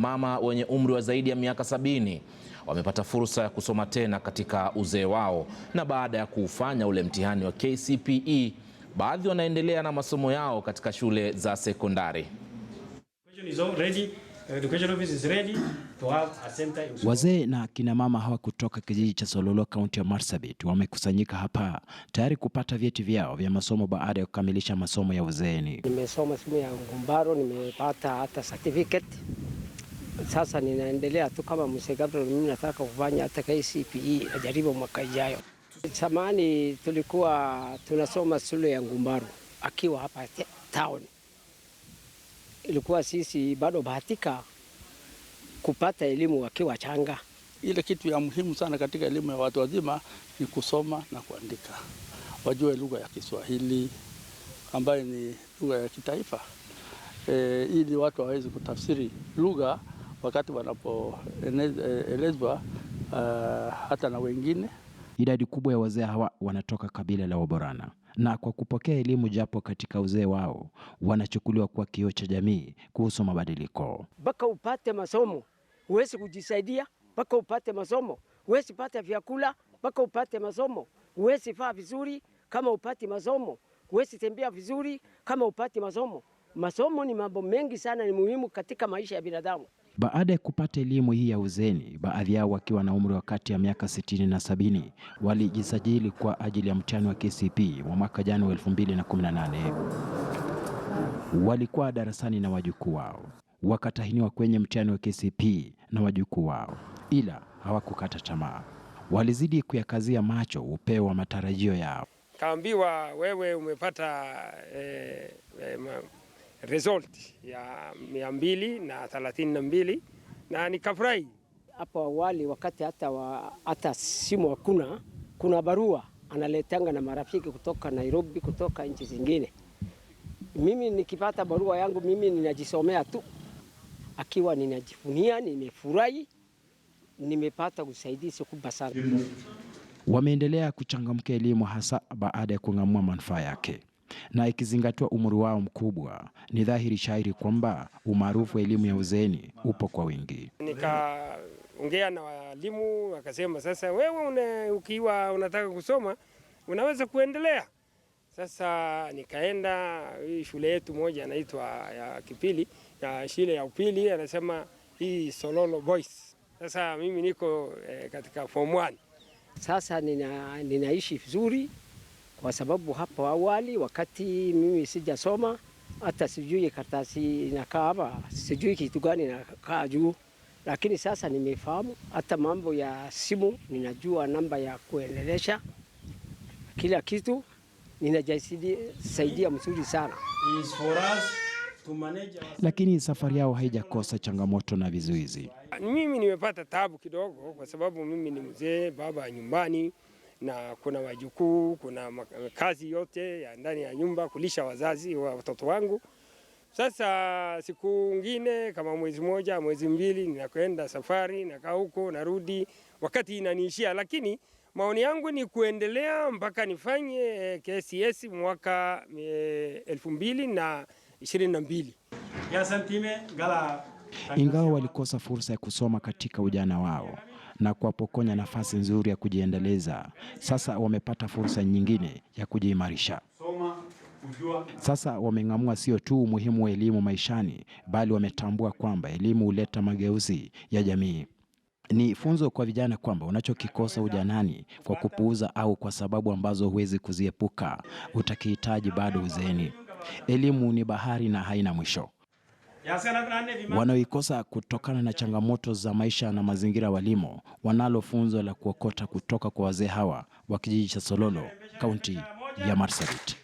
Mama wenye umri wa zaidi ya miaka 70 wamepata fursa ya kusoma tena katika uzee wao, na baada ya kuufanya ule mtihani wa KCPE, baadhi wanaendelea na masomo yao katika shule za sekondari. Wazee na kina mama hawa kutoka kijiji cha Sololo, kaunti ya Marsabit, wamekusanyika hapa tayari kupata vyeti vyao vya masomo baada ya kukamilisha masomo ya uzeeni. Nimesoma simu ya Ngumbaro, nimepata hata certificate. Sasa ninaendelea tu kama Mzee Gabriel, mimi nataka kufanya hata KCPE ajaribu mwaka ijayo. Zamani tulikuwa tunasoma shule ya Ngumbaro akiwa hapa town. Ilikuwa sisi bado bahatika kupata elimu wakiwa changa. Ile kitu ya muhimu sana katika elimu ya watu wazima ni kusoma na kuandika. Wajue lugha ya Kiswahili ambayo ni lugha ya kitaifa. Ili watu waweze kutafsiri lugha wakati wanapoelezwa hata na wengine. Idadi kubwa ya wazee hawa wanatoka kabila la Waborana, na kwa kupokea elimu japo katika uzee wao, wanachukuliwa kuwa kioo cha jamii kuhusu mabadiliko. Mpaka upate masomo huwezi kujisaidia, mpaka upate masomo huwezi pata vyakula, mpaka upate masomo huwezi faa vizuri, kama upate masomo huwezi tembea vizuri, kama upate masomo. Masomo ni mambo mengi sana, ni muhimu katika maisha ya binadamu. Baada ya kupata elimu hii ya uzeeni, baadhi yao wakiwa na umri wa kati ya miaka 60 na 70 walijisajili kwa ajili ya mtihani wa KCPE wa mwaka jana wa 2018. Walikuwa darasani na wajukuu wao, wakatahiniwa kwenye mtihani wa KCPE na wajukuu wao, ila hawakukata tamaa. Walizidi kuyakazia macho upeo wa matarajio yao. Kaambiwa wewe umepata result ya 232 na nikafurahi. Hapo awali wakati hata simu kuna barua analetanga na marafiki kutoka Nairobi, kutoka nchi zingine. Mimi nikipata barua yangu mimi ninajisomea tu, akiwa ninajifunia, nimefurahi, nimepata usaidizi kubwa sana. Wameendelea kuchangamkia elimu hasa baada ya kung'amua manufaa yake. Na ikizingatiwa umri wao mkubwa, ni dhahiri shairi kwamba umaarufu wa elimu ya uzeeni upo kwa wingi. Nikaongea na walimu wakasema, sasa wewe ukiwa unataka kusoma unaweza kuendelea. Sasa nikaenda hii shule yetu moja inaitwa ya Kipili, ya shule ya upili, anasema hii Sololo Boys. Sasa mimi niko katika form 1. Sasa ninaishi vizuri. Kwa sababu hapo awali wakati mimi sijasoma, hata sijui karatasi inakaa hapa, sijui kitu gani inakaa juu. Lakini sasa nimefahamu hata mambo ya simu, ninajua namba ya kuendelesha kila kitu, ninajisaidia mzuri sana. Lakini safari yao haijakosa changamoto na vizuizi. Mimi nimepata taabu kidogo kwa sababu mimi ni mzee, baba nyumbani, na kuna wajukuu, kuna kazi yote ya ndani ya nyumba, kulisha wazazi wa watoto wangu. Sasa siku ngine kama mwezi moja, mwezi mbili, ninakwenda safari, nakaa huko, narudi, wakati inaniishia. Lakini maoni yangu ni kuendelea mpaka nifanye KCS mwaka 2022. Ingawa walikosa fursa ya kusoma katika ujana wao na kuwapokonya nafasi nzuri ya kujiendeleza, sasa wamepata fursa nyingine ya kujiimarisha. Sasa wameng'amua sio tu umuhimu wa elimu maishani, bali wametambua kwamba elimu huleta mageuzi ya jamii. Ni funzo kwa vijana kwamba unachokikosa ujanani kwa kupuuza au kwa sababu ambazo huwezi kuziepuka, utakihitaji bado uzeeni. Elimu ni bahari na haina mwisho. Wanaoikosa kutokana na changamoto za maisha na mazingira walimo, wanalo funzo la kuokota kutoka kwa wazee hawa wa kijiji cha Sololo, kaunti ya Marsabit.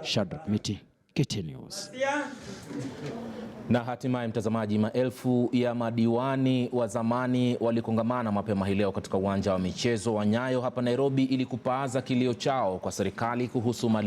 Shadrack Miti, KTN News. Na hatimaye mtazamaji, maelfu ya madiwani wa zamani walikongamana mapema hii leo katika uwanja wa michezo wa Nyayo hapa Nairobi ili kupaaza kilio chao kwa serikali kuhusu mali